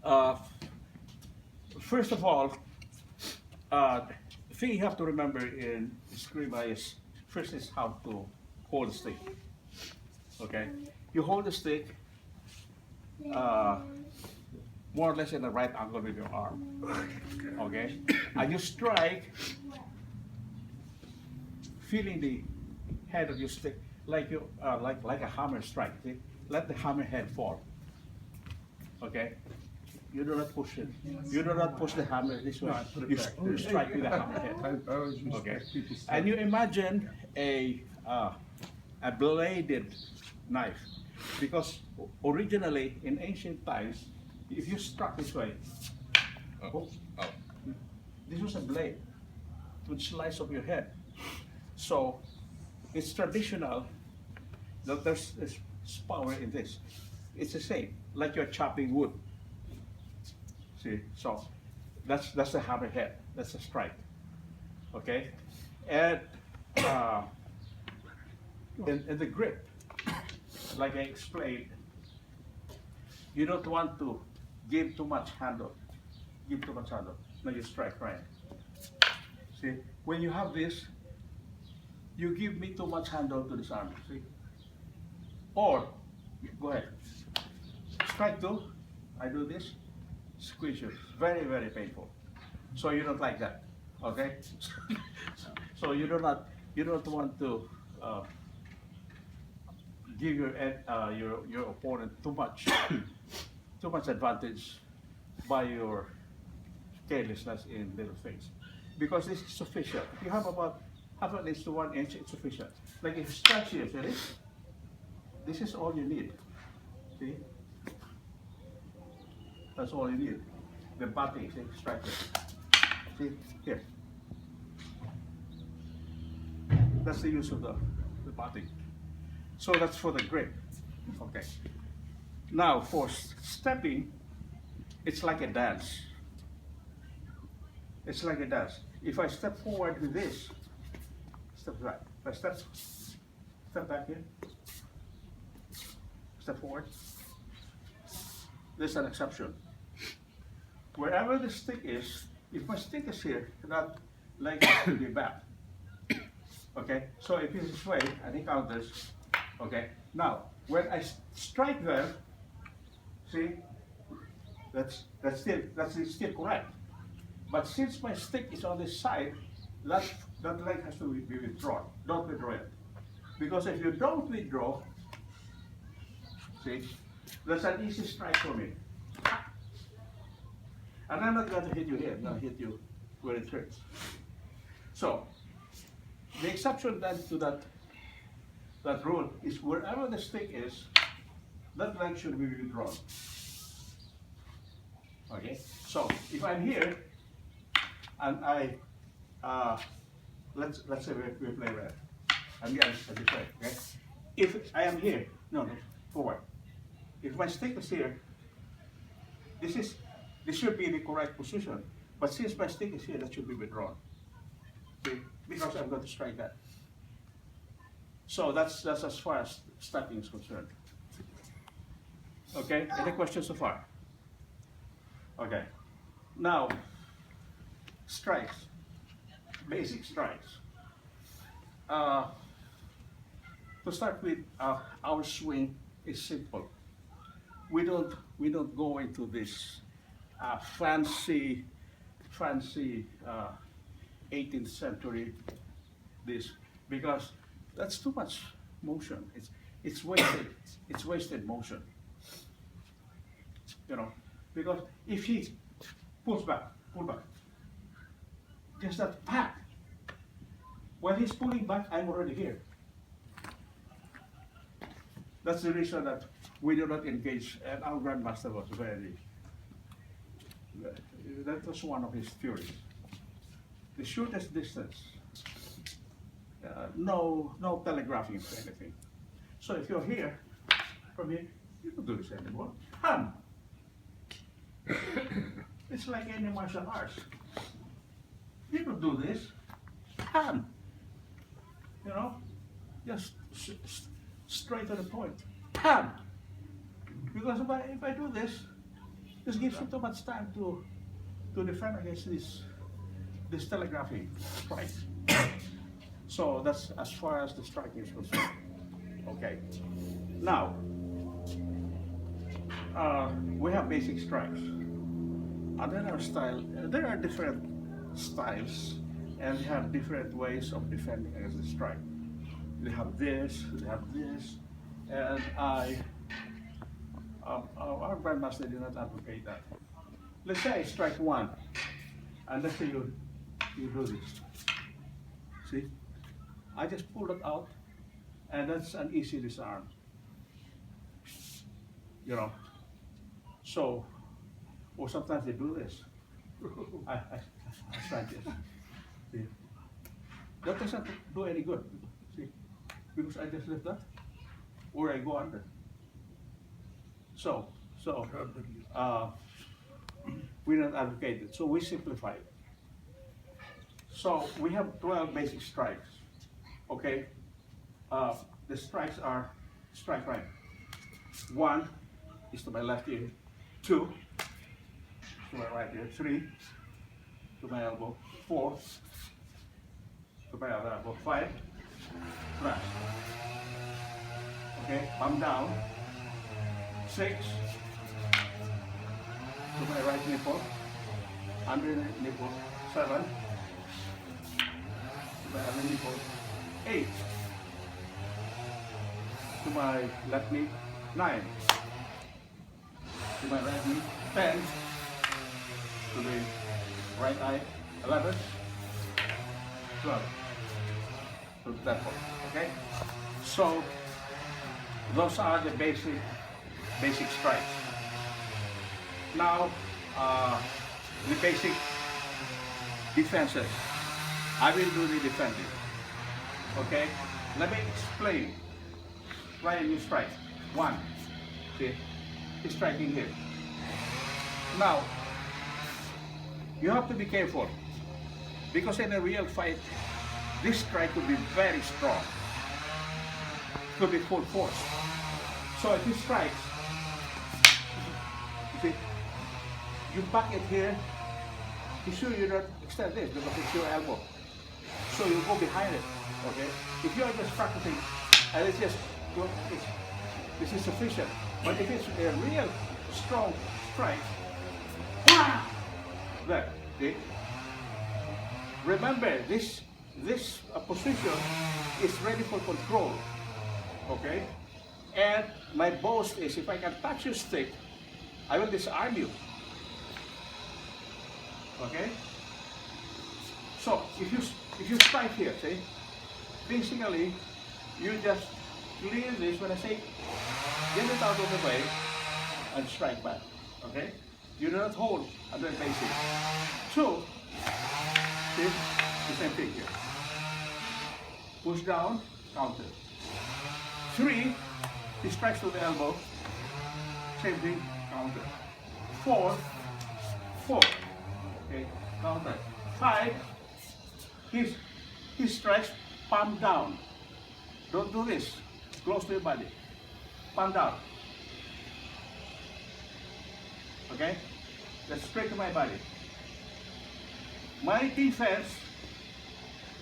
Uh, First of all, the thing you have to remember in Eskrima is first is how to hold the stick. Okay, you hold the stick uh, more or less in the right angle with your arm. Okay, and you strike, feeling the head of your stick like you like a hammer strike. See? Let the hammer head fall. Okay, you do not push it. You do not push the hammer this way. You strike with the hammer head. Okay, and you imagine a bladed knife, because originally in ancient times, if you struck this way, this was a blade. It would slice off your head. So it's traditional that there's power in this. It's the same, like you're chopping wood. See, so that's the hammerhead. That's a strike. Okay, and in the grip, like I explained, you don't want to give too much handle. Give too much handle. Now you strike, right? See, when you have this, you give me too much handle to disarm. See, or go ahead, strike two. I do this. Squeeze you. Very, very painful. So you don't like that, okay? So you don't want to give your opponent too much advantage by your carelessness in little things, because this is sufficient. If you have about half an inch to 1 inch, it's sufficient. Like if you stretch here, see this is all you need. See. That's all you need. The butting, see, strike it. See, here. That's the use of the butting. So that's for the grip. Okay. Now for stepping, it's like a dance. It's like a dance. If I step forward with this, step back. If I step back here, step forward. There's an exception. Wherever the stick is, if my stick is here, that leg has to be back. Okay, so if it's this way, and he counters. Okay, now when I strike there, see, that's still correct. But since my stick is on this side, that leg has to be withdrawn. Don't withdraw it, because if you don't withdraw, see, that's an easy strike for me. And I'm not going to hit you here, I'm going to hit you where it hurts. So, the exception then to that rule is wherever the stick is, that leg should be withdrawn. Okay? So, if I'm here, and I, let's say we play red. I'm going to play, okay? If I am here, no, forward. If my stick is here, this should be the correct position. But since my stick is here, that should be withdrawn. See? Because I'm going to strike that. So that's as far as stepping is concerned. Okay, any questions so far? Okay. Now, strikes. Basic strikes. To start with, our swing is simple. We don't go into this fancy 18th century this, because that's too much motion. It's wasted motion. You know, because if he pull back, just that pack. When he's pulling back, I'm already here. That's the reason that we do not engage, and our grandmaster was that was one of his theories. The shortest distance, no telegraphing for anything. So if you're here, from here, you don't do this anymore. Ham. It's like any martial arts. You don't do this. Ham. You know, just straight to the point. Ham. Because if I do this, This gives you too much time to defend against this telegraphing strike. So that's as far as the striking is concerned. Okay. Now we have basic strikes. There are different styles, and they have different ways of defending against the strike. They have this, and our grandmaster did not advocate that. Let's say I strike one, and let's say you do this. See, I just pull it out, and that's an easy disarm. You know, so, or sometimes they do this. I strike this. See, that doesn't do any good. See, because I just lift that, or I go under. So we don't advocate it. So we simplify it. So we have 12 basic strikes. Okay, the strikes are strike right. 1 is to my left ear. 2 to my right ear. 3 to my elbow. 4 to my other elbow. 5 thrust. Okay, palm down. 6 to my right nipple, under the nipple. 7 to my other nipple. 8 to my left knee. 9 to my right knee. 10 to the right eye. 11 12 to the temple. Okay, so those are the basic strikes. Now, the basic defenses. I will do the defending. Okay? Let me explain why you strike. 1. See? He's striking here. Now, you have to be careful, because in a real fight, this strike could be very strong. It could be full force. So if he strikes, you see, you back it here, be sure you don't extend this because it's your elbow. So you go behind it, okay? If you are just practicing, and it's just, this is sufficient. But if it's a real strong strike, there, see? Remember, this position is ready for control, okay? And my boast is, if I can touch your stick, I will disarm you. Okay? So if you strike here, see, basically you just clear this. When I say get it out of the way and strike back. Okay? You do not hold under basic. 2, see, the same thing here. Push down, counter. 3, he strikes to the elbow, same thing, counter. 4, okay, counter. 5, he strikes palm down. Don't do this, close to your body. Palm down. Okay, that's straight to my body. My defense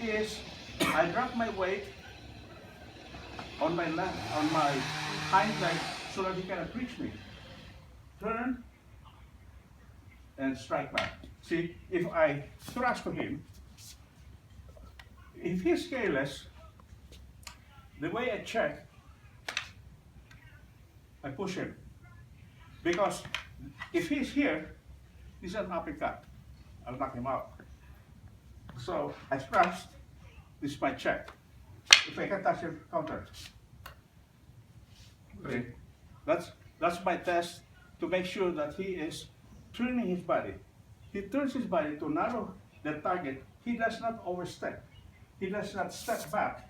is I drop my weight on my hind leg so that he cannot reach me. Turn and strike back. See, if I thrust to him, if he's careless, the way I check, I push him. Because if he's here, he's an uppercut. I'll knock him out. So I thrust, this is my check. If I can touch him, counter. Okay. That's my test to make sure that he is turning his body. He turns his body to narrow the target. He does not overstep. He does not step back.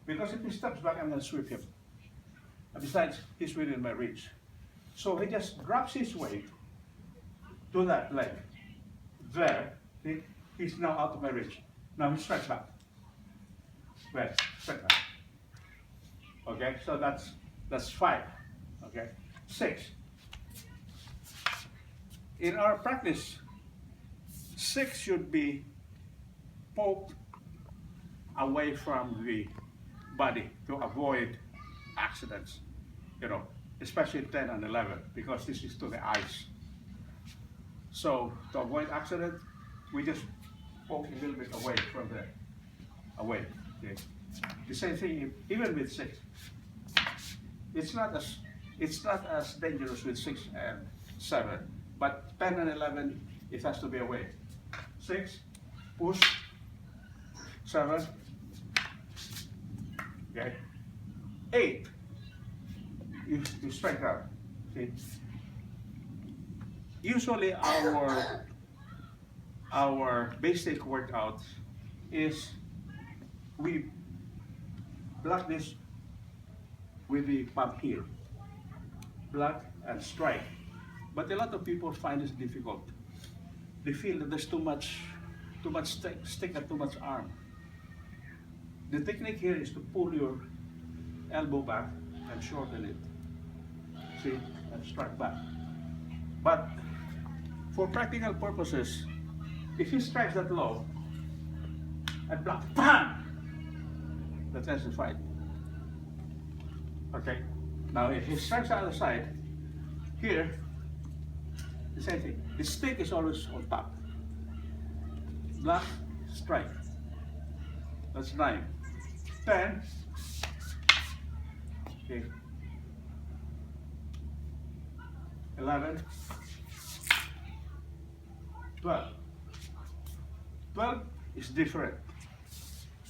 Because if he steps back, I'm going to sweep him. And besides, he's within my reach. So he just drops his weight to that leg. There. See? He's now out of my reach. Now he strikes back. Well, strike back. Okay, so that's 5. Okay, 6. in our practice, 6 should be poked away from the body to avoid accidents, you know, especially 10 and 11, because this is to the eyes. So to avoid accident, we just poke a little bit away from there, away. Okay. The same thing, even with 6. It's not as dangerous with 6 and 7, but 10 and 11, it has to be away. 6, push, 7, okay. 8, you strike out. See? Usually our basic workout is we block this with the pump here, block and strike. But a lot of people find this difficult. They feel that there's too much stick and too much arm. The technique here is to pull your elbow back and shorten it. See, and strike back. But for practical purposes, if he strikes that low and block, bam! That ends the fight. Okay. Now if he strikes the other side, here, the same thing. The stick is always on top. Block, strike. That's 9. 10. Okay. 11. 12. 12 is different.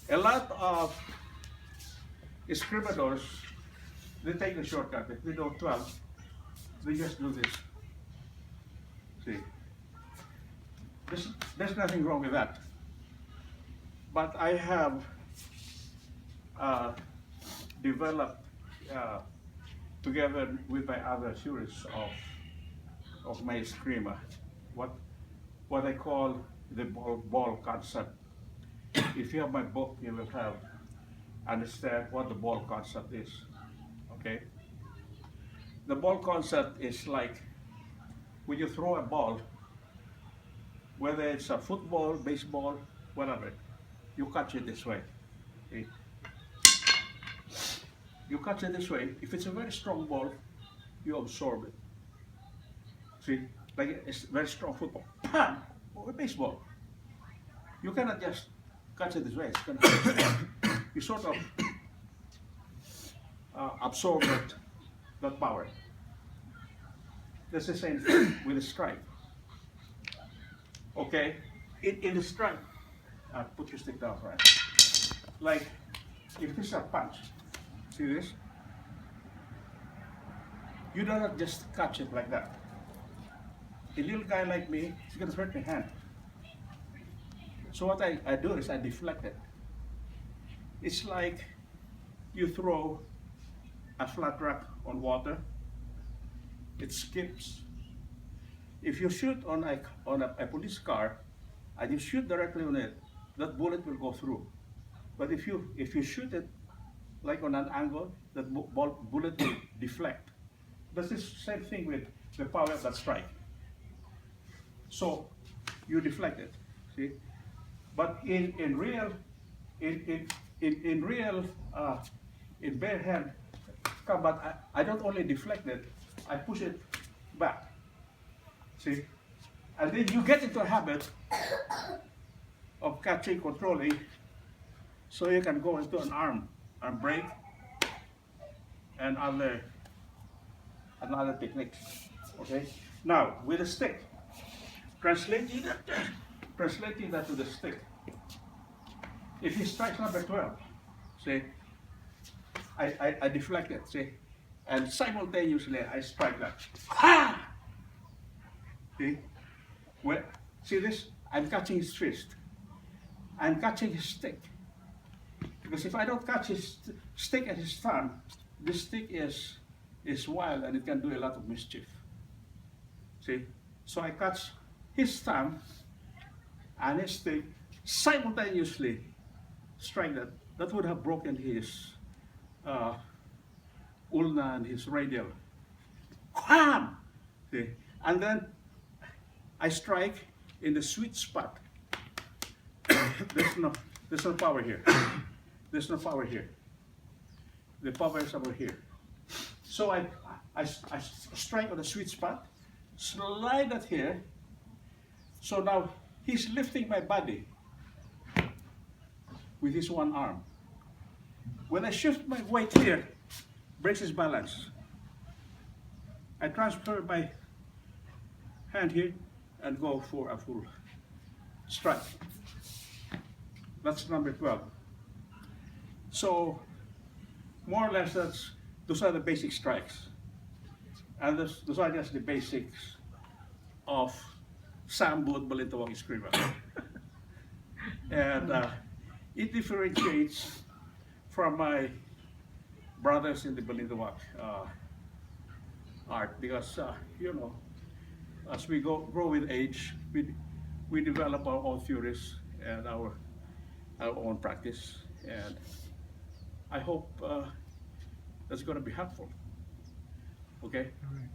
A lot of escrimadors, they take the shortcut. If they do 12, they just do this. See? There's nothing wrong with that. But I have developed, together with my other students of my Eskrima, what I call the ball concept. If you have my book, you will understand what the ball concept is. Okay? The ball concept is like when you throw a ball, whether it's a football, baseball, whatever, you catch it this way. Okay? You catch it this way. If it's a very strong ball, you absorb it. See, like it's very strong football, bam, or a baseball. You cannot just catch it this way. It's gonna, you sort of absorb that power. That's the same thing with a strike. Okay, in the strike, put your stick down, right? Like, if this is a punch, see this? You do not just catch it like that. A little guy like me, he's gonna hurt my hand. So what I do is I deflect it. It's like you throw a flat rock on water, it skips. If you shoot on a police car and you shoot directly on it, that bullet will go through. But if you shoot it like on an angle, that bullet will deflect. That's the same thing with the power of that strike. So you deflect it, see? But in bare hand combat, I don't only deflect it, I push it back. See? And then you get into a habit of catching, controlling, so you can go into an arm break and other techniques. Okay? Now with a stick, translating that to the stick. If he strikes number 12, see, I deflect it, see, and simultaneously I strike that. Ah! See? Well, see this? I'm catching his fist. I'm catching his stick. Because if I don't catch his stick and his thumb, this stick is wild and it can do a lot of mischief. See? So I catch his thumb and his stick, simultaneously strike that. That would have broken his ulna and his radial. Wham! See? And then I strike in the sweet spot. There's no power here. There's no power here. The power is over here. So I strike on the sweet spot, slide that here. So now he's lifting my body with his one arm. When I shift my weight here, breaks his balance. I transfer my hand here and go for a full strike. That's number 12. So more or less those are the basic strikes. And those are just the basics of Buot Balintawak Eskrima. And it differentiates from my brothers in the Balintawak art because, you know, as we grow with age, we develop our own theories and our own practice. And I hope that's going to be helpful. Okay? All right.